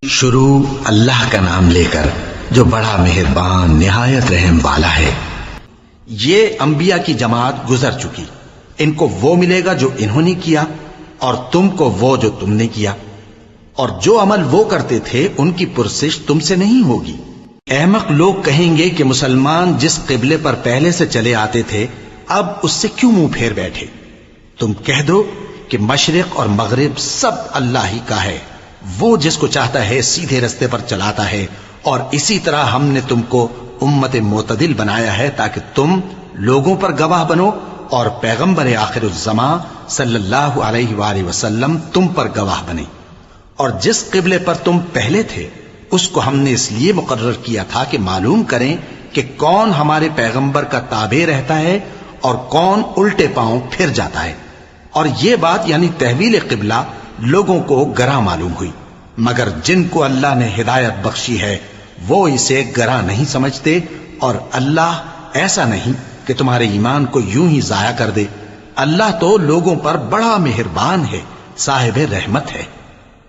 شروع اللہ کا نام لے کر جو بڑا مہربان نہایت رحم والا ہے۔ یہ انبیاء کی جماعت گزر چکی، ان کو وہ ملے گا جو انہوں نے کیا، اور تم کو وہ جو تم نے کیا، اور جو عمل وہ کرتے تھے ان کی پرسش تم سے نہیں ہوگی۔ احمق لوگ کہیں گے کہ مسلمان جس قبلے پر پہلے سے چلے آتے تھے اب اس سے کیوں منہ پھیر بیٹھے؟ تم کہہ دو کہ مشرق اور مغرب سب اللہ ہی کا ہے، وہ جس کو چاہتا ہے سیدھے رستے پر چلاتا ہے، اور اسی طرح ہم نے تم کو امت معتدل بنایا ہے تاکہ تم لوگوں پر گواہ بنو، اور پیغمبر آخر الزمان صلی اللہ علیہ وآلہ وسلم تم پر گواہ بنے۔ اور جس قبلے پر تم پہلے تھے اس کو ہم نے اس لیے مقرر کیا تھا کہ معلوم کریں کہ کون ہمارے پیغمبر کا تابع رہتا ہے اور کون الٹے پاؤں پھر جاتا ہے۔ اور یہ بات یعنی تحویل قبلہ لوگوں کو گراں معلوم ہوئی، مگر جن کو اللہ نے ہدایت بخشی ہے وہ اسے گراں نہیں سمجھتے، اور اللہ ایسا نہیں کہ تمہارے ایمان کو یوں ہی ضائع کر دے۔ اللہ تو لوگوں پر بڑا مہربان ہے، صاحب رحمت ہے۔